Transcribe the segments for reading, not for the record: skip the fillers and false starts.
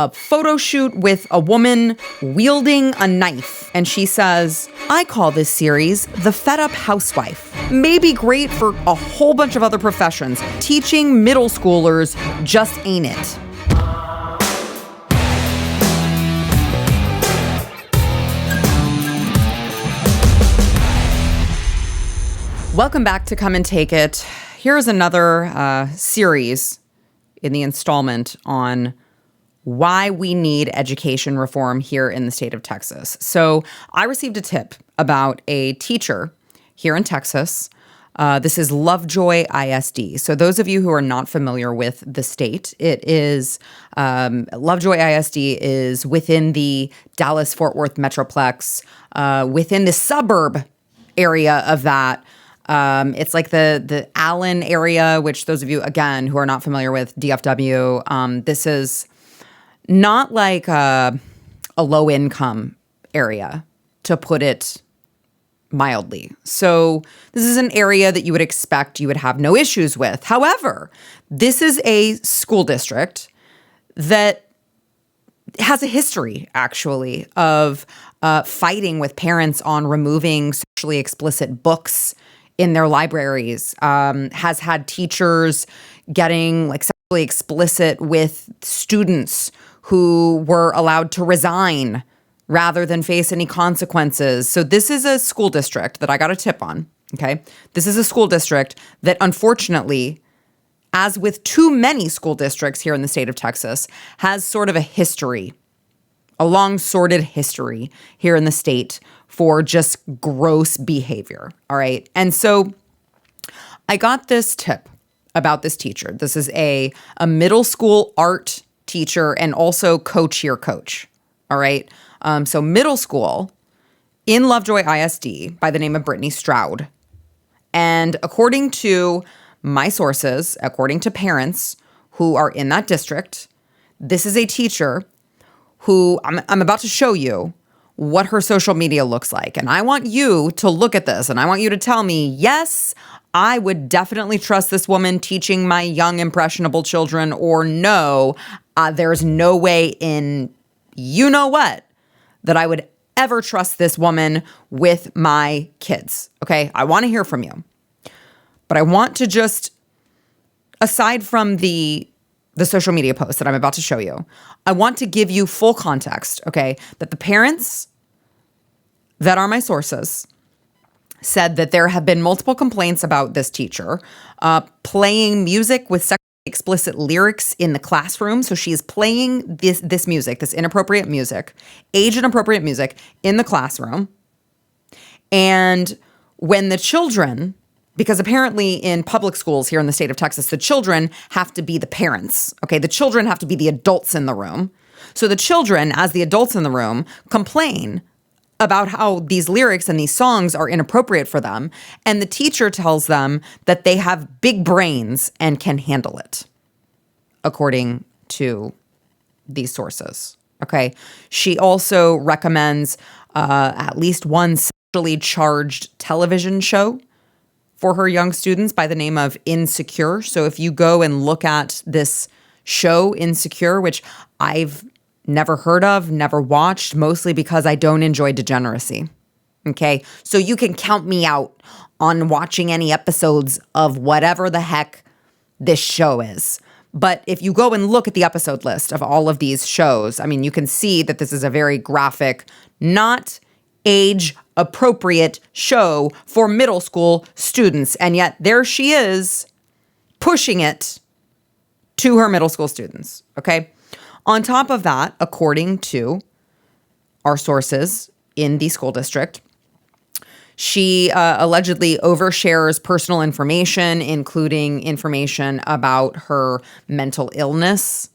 a photo shoot with a woman wielding a knife. And she says, I call this series The Fed Up Housewife. May be great for a whole bunch of other professions. Teaching middle schoolers just ain't it. Welcome back to Come and Take It. Here's another series in the installment on why we need education reform here in the state of Texas. So I received a tip about a teacher here in Texas. This is LoveJoy ISD. So those of you who are not familiar with the state, it is LoveJoy ISD is within the Dallas-Fort Worth Metroplex, within the suburb area of that. It's like the Allen area, which those of you, again, who are not familiar with DFW, this is not like a low-income area, to put it mildly. So this is an area that you would expect you would have no issues with. However, this is a school district that has a history, actually, of fighting with parents on removing sexually explicit books in their libraries, has had teachers getting like sexually explicit with students who were allowed to resign rather than face any consequences. So this is a school district that I got a tip on, okay? This is a school district that unfortunately, as with too many school districts here in the state of Texas, has sort of a history, a long sordid history here in the state for just gross behavior, all right? And so I got this tip about this teacher. This is a middle school art teacher and also co-cheer coach, all right? So middle school in LoveJoy ISD by the name of Brittany Stroud. And according to my sources, according to parents who are in that district, this is a teacher who I'm about to show you what her social media looks like. And I want you to look at this and I want you to tell me, yes, I would definitely trust this woman teaching my young, impressionable children, or no, there's no way in you know what that I would ever trust this woman with my kids. Okay, I want to hear from you. But I want to just, aside from the social media post that I'm about to show you, I want to give you full context, okay, that the parents that are my sources said that there have been multiple complaints about this teacher playing music with sexually explicit lyrics in the classroom. So she is playing this music, this inappropriate music, age-inappropriate music in the classroom. And when the children, because apparently in public schools here in the state of Texas, the children have to be the parents, okay? The children have to be the adults in the room. So the children, as the adults in the room, complain about how these lyrics and these songs are inappropriate for them. And the teacher tells them that they have big brains and can handle it, according to these sources. Okay. She also recommends at least one sexually charged television show for her young students by the name of Insecure. So if you go and look at this show, Insecure, which I've never heard of, never watched, mostly because I don't enjoy degeneracy. Okay, so you can count me out on watching any episodes of whatever the heck this show is. But if you go and look at the episode list of all of these shows, I mean, you can see that this is a very graphic, not age-appropriate show for middle school students. And yet there she is pushing it to her middle school students, okay? On top of that, according to our sources in the school district, she allegedly overshares personal information, including information about her mental illness,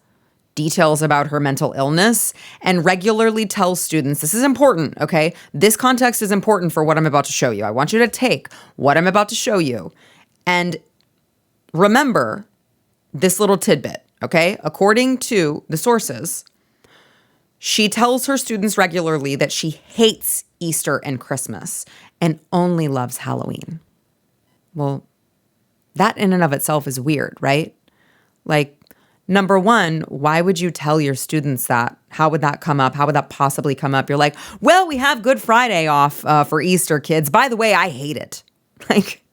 details about her mental illness, and regularly tells students, this is important, okay? This context is important for what I'm about to show you. I want you to take what I'm about to show you and remember this little tidbit. Okay, according to the sources, she tells her students regularly that she hates Easter and Christmas and only loves Halloween. Well, that in and of itself is weird, right? Like, Number one, why would you tell your students that? How would that come up? How would that possibly come up? You're like, well, we have Good Friday off for Easter, kids. By the way, I hate it. Like,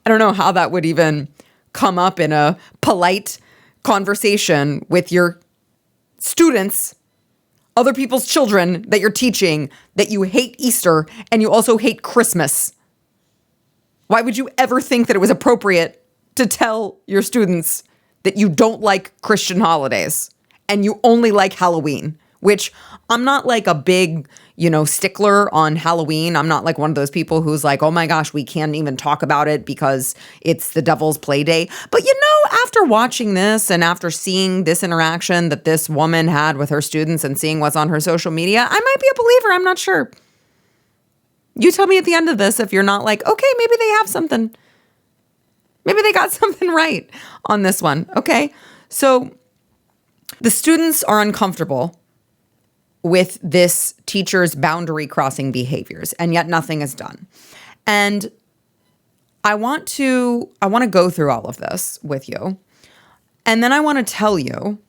I don't know how that would even come up in a polite conversation with your students, other people's children that you're teaching, that you hate Easter and you also hate Christmas. Why would you ever think that it was appropriate to tell your students that you don't like Christian holidays and you only like Halloween? Which I'm not like a big, stickler on Halloween. I'm not like one of those people who's like, oh my gosh, we can't even talk about it because it's the devil's play day. But after watching this and after seeing this interaction that this woman had with her students and seeing what's on her social media, I might be a believer. I'm not sure. You tell me at the end of this if you're not like, okay, maybe they have something. Maybe they got something right on this one. Okay. So the students are uncomfortable with this teacher's boundary crossing behaviors, and yet nothing is done. And I want to go through all of this with you. And then I want to tell you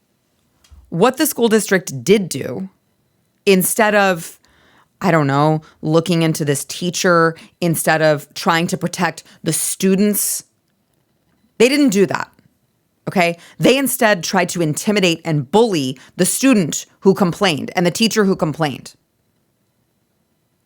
what the school district did do instead of, looking into this teacher, instead of trying to protect the students. They didn't do that. Okay. They instead tried to intimidate and bully the student who complained and the teacher who complained.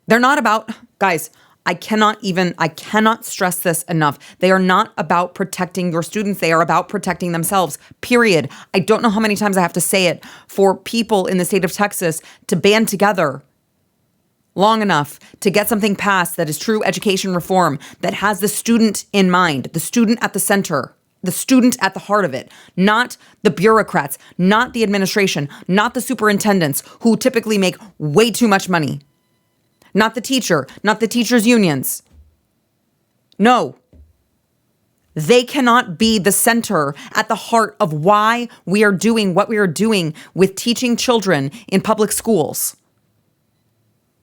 They're not about, guys, I cannot stress this enough. They are not about protecting your students. They are about protecting themselves, period. I don't know how many times I have to say it for people in the state of Texas to band together long enough to get something passed that is true education reform, that has the student in mind, the student at the center, the student at the heart of it, not the bureaucrats, not the administration, not the superintendents who typically make way too much money, not the teacher, not the teachers' unions. No, they cannot be the center at the heart of why we are doing what we are doing with teaching children in public schools.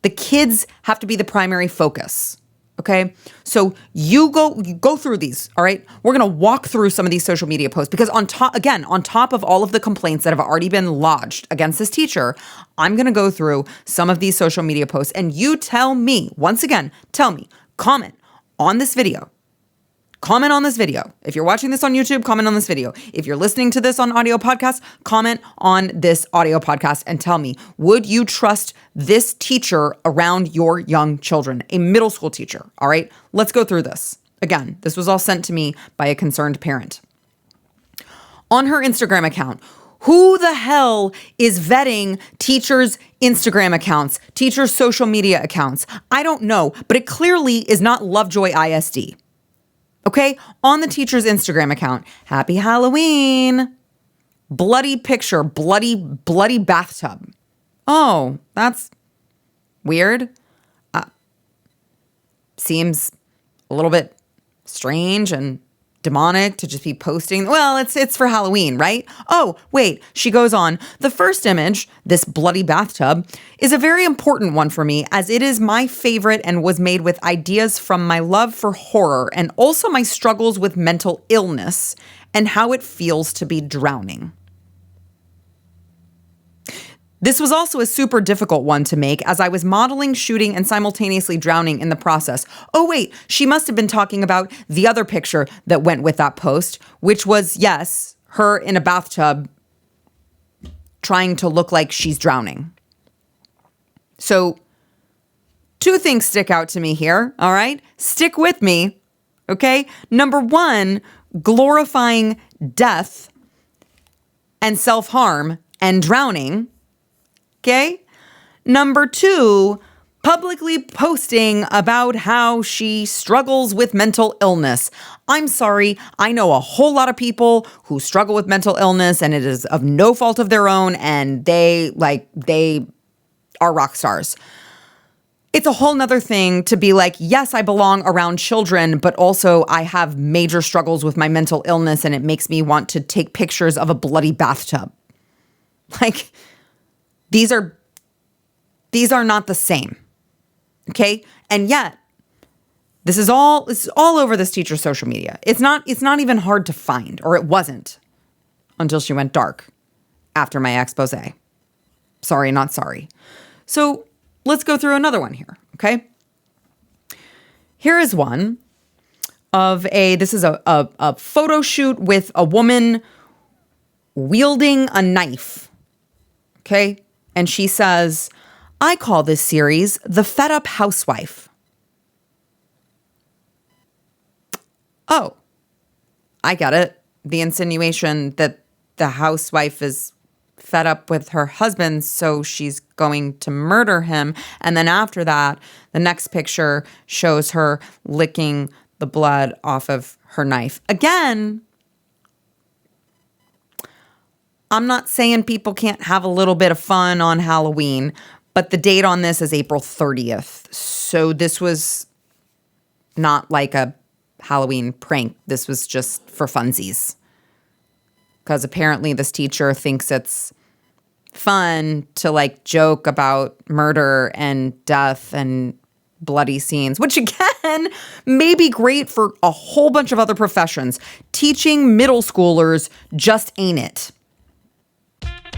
The kids have to be the primary focus. Okay. So you go through these. All right. We're going to walk through some of these social media posts because on top of all of the complaints that have already been lodged against this teacher, I'm going to go through some of these social media posts and you tell me, once again, comment on this video. Comment on this video. If you're watching this on YouTube, comment on this video. If you're listening to this on audio podcast, comment on this audio podcast and tell me, would you trust this teacher around your young children, a middle school teacher? All right, let's go through this. Again, this was all sent to me by a concerned parent. On her Instagram account, who the hell is vetting teachers' Instagram accounts, teachers' social media accounts? I don't know, but it clearly is not LoveJoy ISD. Okay, on the teacher's Instagram account, happy Halloween, bloody picture, bloody bathtub. Oh, that's weird. Seems a little bit strange and demonic to just be posting. Well, it's for Halloween, right? Oh, wait, she goes on. The first image, this bloody bathtub, is a very important one for me as it is my favorite and was made with ideas from my love for horror and also my struggles with mental illness and how it feels to be drowning. This was also a super difficult one to make as I was modeling, shooting, and simultaneously drowning in the process. Oh, wait, she must have been talking about the other picture that went with that post, which was, yes, her in a bathtub trying to look like she's drowning. So, two things stick out to me here, all right? Stick with me, okay? Number one, glorifying death and self-harm and drowning. Okay. Number two, publicly posting about how she struggles with mental illness. I'm sorry. I know a whole lot of people who struggle with mental illness and it is of no fault of their own. And they are rock stars. It's a whole nother thing to be like, yes, I belong around children, but also I have major struggles with my mental illness and it makes me want to take pictures of a bloody bathtub. Like, These are not the same. Okay? And yet, this is all over this teacher's social media. It's not even hard to find, or it wasn't. until she went dark after my expose. Sorry, not sorry. So let's go through another one here, okay? Here is one of this is a photo shoot with a woman wielding a knife, okay? And she says, I call this series The Fed Up Housewife. Oh, I get it. The insinuation that the housewife is fed up with her husband, so she's going to murder him. And then after that, the next picture shows her licking the blood off of her knife. Again, I'm not saying people can't have a little bit of fun on Halloween, but the date on this is April 30th. So this was not like a Halloween prank. This was just for funsies. Because apparently this teacher thinks it's fun to like joke about murder and death and bloody scenes, which again may be great for a whole bunch of other professions. Teaching middle schoolers just ain't it.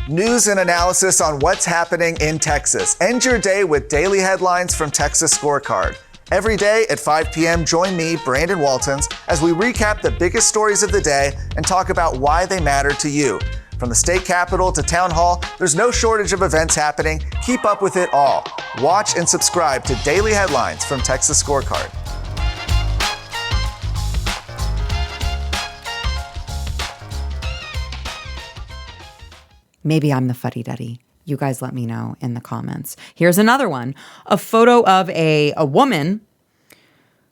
News and analysis on what's happening in Texas. End your day with daily headlines from Texas Scorecard. Every day at 5 p.m., join me, Brandon Waltons, as we recap the biggest stories of the day and talk about why they matter to you. From the state capitol to town hall, there's no shortage of events happening. Keep up with it all. Watch and subscribe to Daily Headlines from Texas Scorecard. Maybe I'm the fuddy-duddy. You guys let me know in the comments. Here's another one. A photo of a woman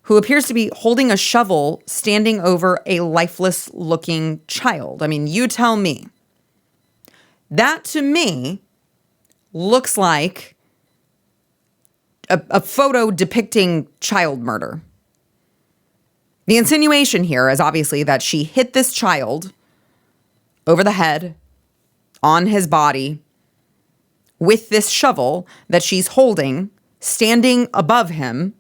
who appears to be holding a shovel standing over a lifeless-looking child. I mean, you tell me. That, to me, looks like a photo depicting child murder. The insinuation here is obviously that she hit this child over the head, on his body, with this shovel that she's holding, standing above him,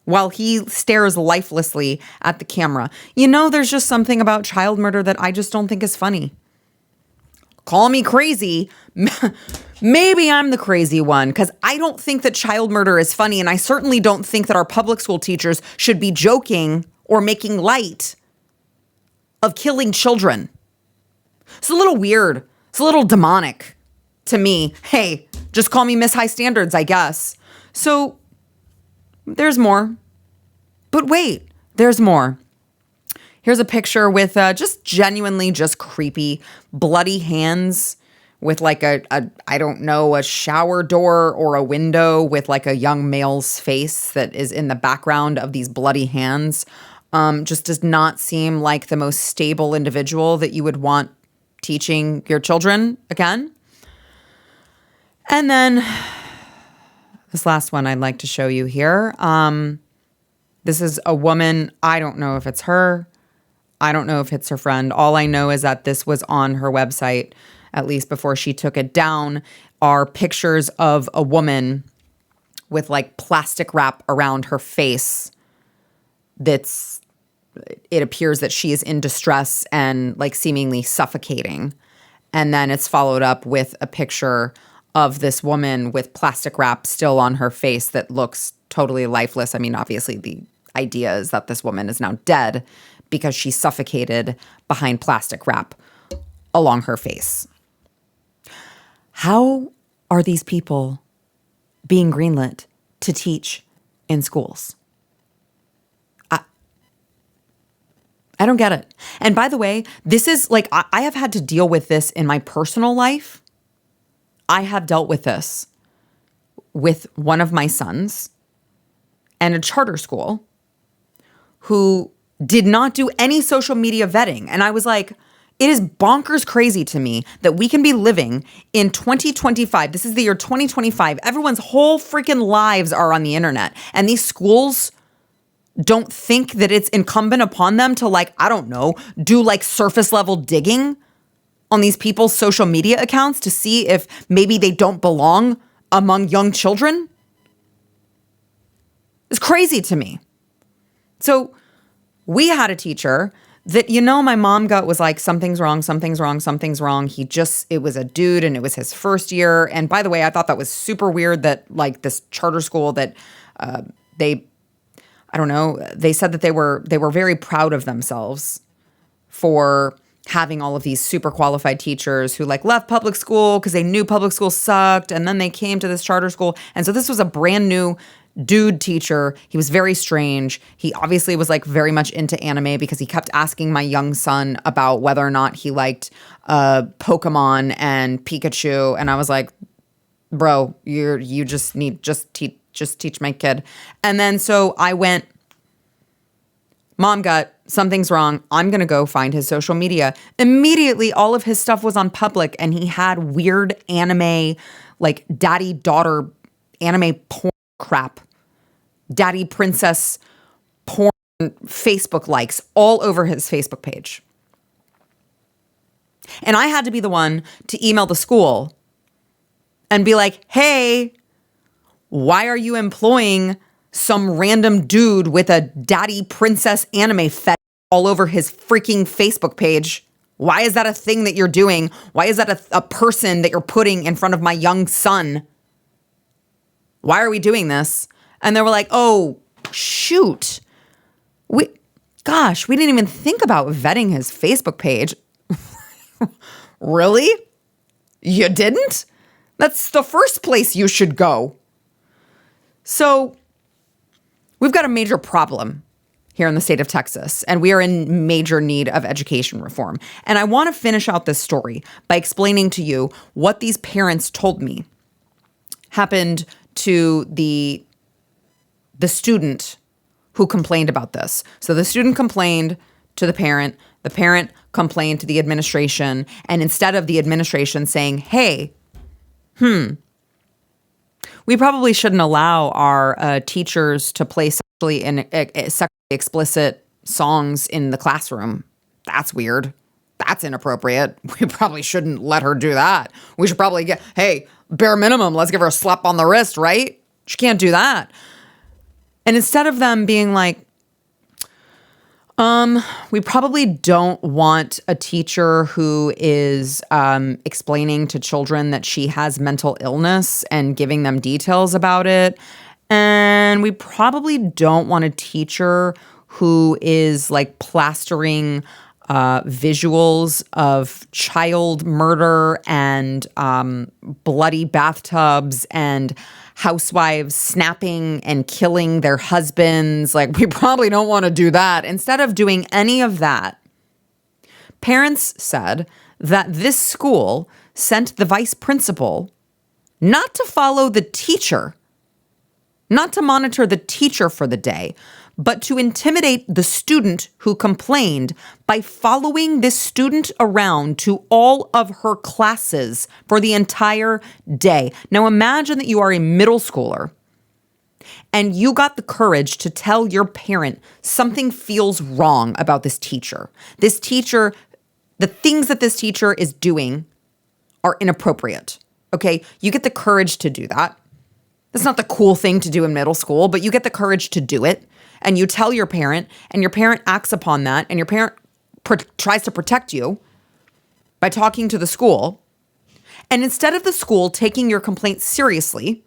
while he stares lifelessly at the camera. You know, there's just something about child murder that I just don't think is funny. Call me crazy. Maybe I'm the crazy one, because I don't think that child murder is funny, and I certainly don't think that our public school teachers should be joking or making light of killing children. It's a little weird. It's a little demonic to me. Hey, just call me Miss High Standards, I guess. So there's more. But wait, there's more. Here's a picture with just genuinely just creepy, bloody hands with like a I don't know, a shower door or a window with like a young male's face that is in the background of these bloody hands. Just does not seem like the most stable individual that you would want teaching your children again. And then this last one I'd like to show you here. This is a woman. I don't know if it's her. I don't know if it's her friend. All I know is that this was on her website, at least before she took it down, are pictures of a woman with like plastic wrap around her face. It appears that she is in distress and like seemingly suffocating. And then it's followed up with a picture of this woman with plastic wrap still on her face that looks totally lifeless. I mean, obviously the idea is that this woman is now dead because she suffocated behind plastic wrap along her face. How are these people being greenlit to teach in schools? I don't get it. And by the way, this is like, I have had to deal with this in my personal life. I have dealt with this with one of my sons and a charter school who did not do any social media vetting. And I was like, it is bonkers crazy to me that we can be living in 2025. This is the year 2025. Everyone's whole freaking lives are on the internet. And these schools don't think that it's incumbent upon them to like, I don't know, do like surface level digging on these people's social media accounts to see if maybe they don't belong among young children. It's crazy to me. So we had a teacher that, my mom gut was like, something's wrong, something's wrong, something's wrong. It was a dude and it was his first year. And by the way, I thought that was super weird that like this charter school that they said that they were very proud of themselves for having all of these super qualified teachers who like left public school because they knew public school sucked. And then they came to this charter school. And so this was a brand new dude teacher. He was very strange. He obviously was like very much into anime because he kept asking my young son about whether or not he liked Pokemon and Pikachu. And I was like, bro, you just teach my kid. And then so I went, mom gut, something's wrong. I'm going to go find his social media. Immediately, all of his stuff was on public and he had weird anime, like daddy-daughter anime porn crap, daddy princess porn Facebook likes all over his Facebook page. And I had to be the one to email the school and be like, hey, why are you employing some random dude with a daddy princess anime fetish all over his freaking Facebook page? Why is that a thing that you're doing? Why is that a person that you're putting in front of my young son? Why are we doing this? And they were like, oh, shoot. We didn't even think about vetting his Facebook page. Really? You didn't? That's the first place you should go. So we've got a major problem here in the state of Texas, and we are in major need of education reform. And I want to finish out this story by explaining to you what these parents told me happened to the student who complained about this. So the student complained to the parent complained to the administration, and instead of the administration saying, hey, we probably shouldn't allow our teachers to play sexually explicit songs in the classroom. That's weird. That's inappropriate. We probably shouldn't let her do that. We should probably bare minimum, let's give her a slap on the wrist, right? She can't do that. And instead of them being like, we probably don't want a teacher who is explaining to children that she has mental illness and giving them details about it. And we probably don't want a teacher who is like plastering visuals of child murder and bloody bathtubs and housewives snapping and killing their husbands. Like, we probably don't want to do that. Instead of doing any of that, parents said that this school sent the vice principal not to follow the teacher, not to monitor the teacher for the day, but to intimidate the student who complained by following this student around to all of her classes for the entire day. Now imagine that you are a middle schooler and you got the courage to tell your parent something feels wrong about this teacher. This teacher, the things that this teacher is doing are inappropriate. Okay, you get the courage to do that. That's not the cool thing to do in middle school, but you get the courage to do it. And you tell your parent, and your parent acts upon that, and your parent tries to protect you by talking to the school. And instead of the school taking your complaint seriously,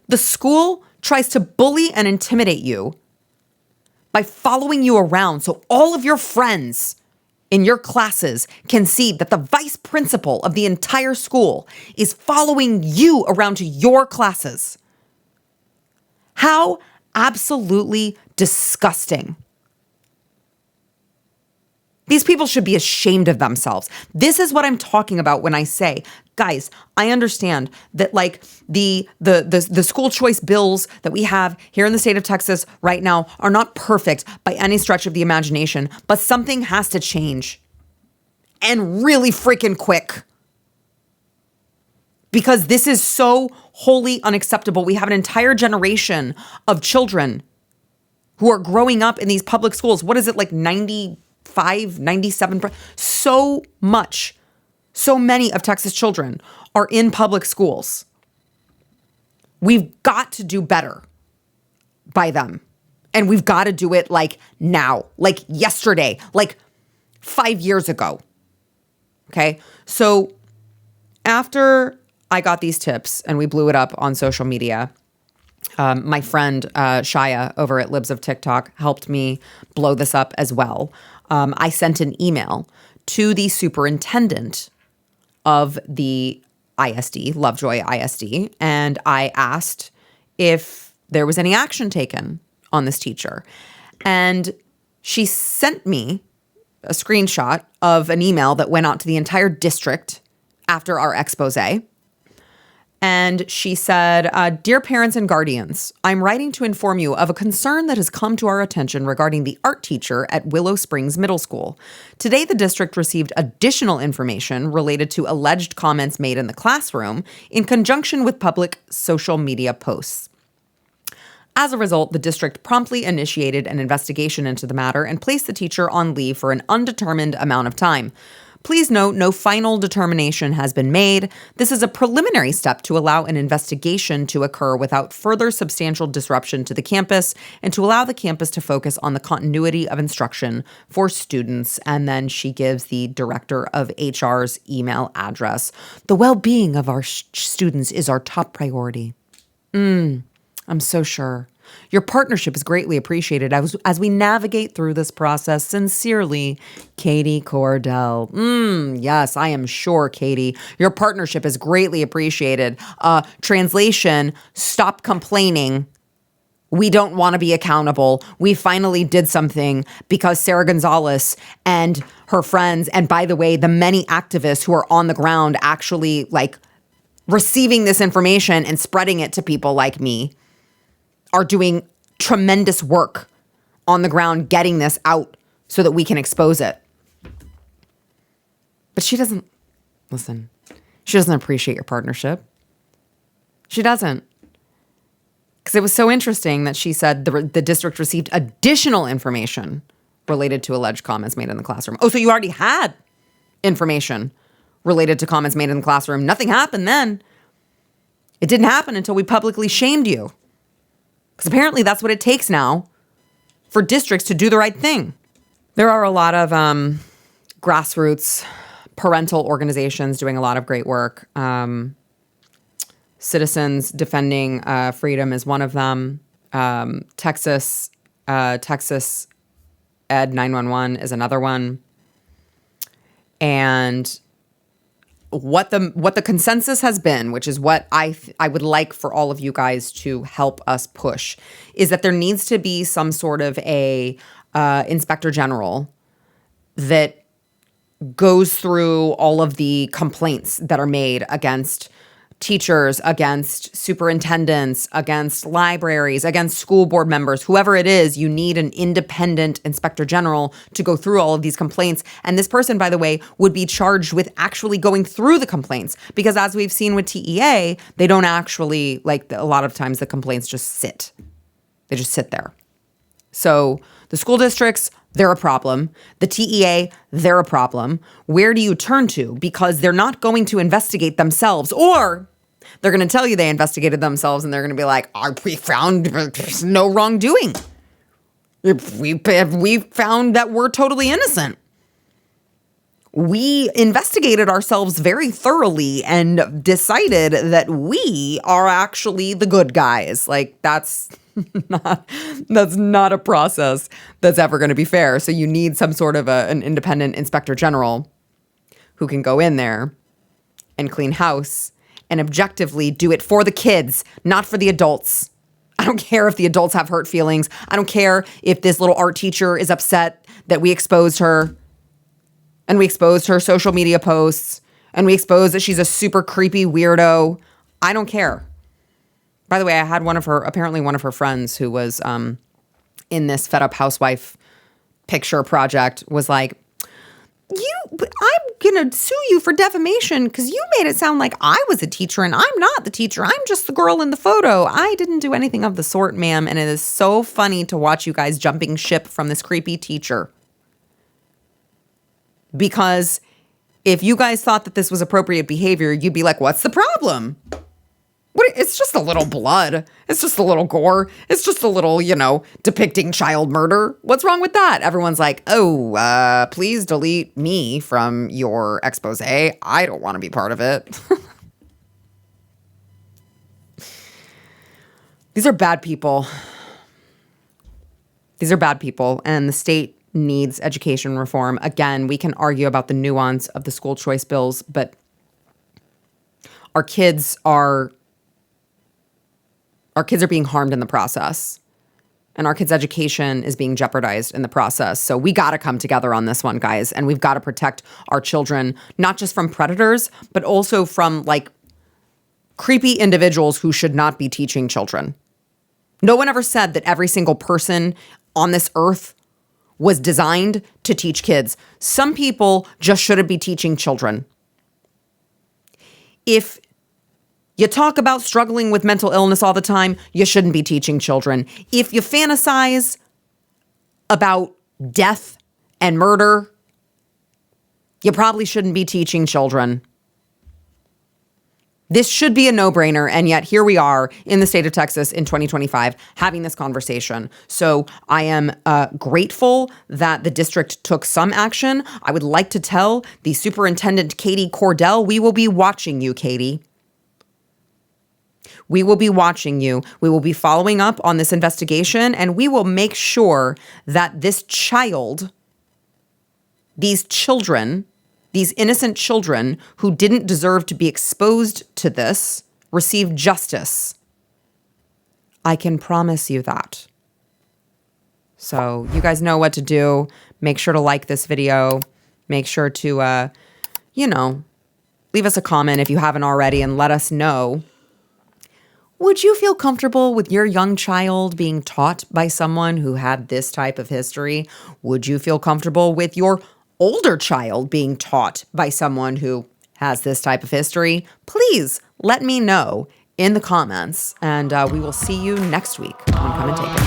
the school tries to bully and intimidate you by following you around so all of your friends in your classes can see that the vice principal of the entire school is following you around to your classes. How absolutely disgusting. These people should be ashamed of themselves. This is what I'm talking about when I say, guys, I understand that like the school choice bills that we have here in the state of Texas right now are not perfect by any stretch of the imagination, but something has to change. And really freaking quick. Because this is so wholly unacceptable. We have an entire generation of children who are growing up in these public schools. What is it, like 95, 97? So many of Texas children are in public schools. We've got to do better by them. And we've got to do it like now, like yesterday, like 5 years ago. Okay. So after I got these tips and we blew it up on social media, my friend Shia over at Libs of TikTok helped me blow this up as well. I sent an email to the superintendent of the ISD, LoveJoy ISD, and I asked if there was any action taken on this teacher. And she sent me a screenshot of an email that went out to the entire district after our expose. And she said, "Dear parents and guardians, I'm writing to inform you of a concern that has come to our attention regarding the art teacher at Willow Springs Middle School. Today, the district received additional information related to alleged comments made in the classroom in conjunction with public social media posts. As a result, the district promptly initiated an investigation into the matter and placed the teacher on leave for an undetermined amount of time. Please note, no final determination has been made. This is a preliminary step to allow an investigation to occur without further substantial disruption to the campus and to allow the campus to focus on the continuity of instruction for students." And then she gives the director of HR's email address. "The well-being of our students is our top priority." I'm so sure. "Your partnership is greatly appreciated as we navigate through this process. Sincerely, Katie Cordell." Yes, I am sure, Katie. Your partnership is greatly appreciated. Translation, stop complaining. We don't want to be accountable. We finally did something because Sara Gonzales and her friends, and by the way, the many activists who are on the ground actually like receiving this information and spreading it to people like me, are doing tremendous work on the ground getting this out so that we can expose it. But she doesn't appreciate your partnership. She doesn't. Because it was so interesting that she said the district received additional information related to alleged comments made in the classroom. Oh, so you already had information related to comments made in the classroom. Nothing happened then. It didn't happen until we publicly shamed you. Because apparently that's what it takes now for districts to do the right thing. There are a lot of grassroots parental organizations doing a lot of great work. Citizens Defending Freedom is one of them. Texas Ed 911 is another one. And what the consensus has been, which is what I would like for all of you guys to help us push, is that there needs to be some sort of a inspector general that goes through all of the complaints that are made against teachers, against superintendents, against libraries, against school board members, whoever it is. You need an independent inspector general to go through all of these complaints. And this person, by the way, would be charged with actually going through the complaints, because as we've seen with TEA, they don't actually, like, a lot of times the complaints just sit. They just sit there. So the school districts, they're a problem. The TEA, they're a problem. Where do you turn to? Because they're not going to investigate themselves, or they're going to tell you they investigated themselves and they're going to be like, we found no wrongdoing. We found that we're totally innocent. We investigated ourselves very thoroughly and decided that we are actually the good guys. Like, that's not a process that's ever going to be fair. So you need some sort of an independent inspector general who can go in there and clean house and objectively do it for the kids, not for the adults. I don't care if the adults have hurt feelings. I don't care if this little art teacher is upset that we exposed her and we exposed her social media posts and we exposed that she's a super creepy weirdo. I don't care. By the way, I had one of her friends who was in this Fed Up Housewife picture project was like, I'm going to sue you for defamation because you made it sound like I was a teacher and I'm not the teacher. I'm just the girl in the photo. I didn't do anything of the sort, ma'am. And it is so funny to watch you guys jumping ship from this creepy teacher. Because if you guys thought that this was appropriate behavior, you'd be like, what's the problem? What It's just a little blood. It's just a little gore. It's just a little, depicting child murder. What's wrong with that? Everyone's like, oh, please delete me from your expose. I don't want to be part of it. These are bad people. These are bad people, and the state needs education reform. Again, we can argue about the nuance of the school choice bills, but our kids are being harmed in the process, and our kids' education is being jeopardized in the process. So we got to come together on this one, guys, and we've got to protect our children, not just from predators, but also from creepy individuals who should not be teaching children. No one ever said that every single person on this earth was designed to teach kids. Some people just shouldn't be teaching children. If you talk about struggling with mental illness all the time, you shouldn't be teaching children. If you fantasize about death and murder, you probably shouldn't be teaching children. This should be a no-brainer, and yet here we are in the state of Texas in 2025 having this conversation. So I am grateful that the district took some action. I would like to tell the superintendent, Katie Cordell, we will be watching you, Katie. We will be watching you. We will be following up on this investigation, and we will make sure that these children, these innocent children who didn't deserve to be exposed to this, receive justice. I can promise you that. So you guys know what to do. Make sure to like this video. Make sure to, leave us a comment if you haven't already and let us know. Would you feel comfortable with your young child being taught by someone who had this type of history? Would you feel comfortable with your older child being taught by someone who has this type of history? Please let me know in the comments, and we will see you next week on Come and Take It.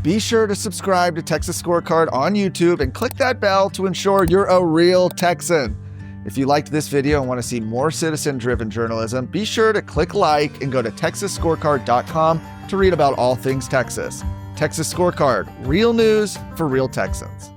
Be sure to subscribe to Texas Scorecard on YouTube and click that bell to ensure you're a real Texan. If you liked this video and want to see more citizen-driven journalism, be sure to click like and go to TexasScorecard.com to read about all things Texas. Texas Scorecard, real news for real Texans.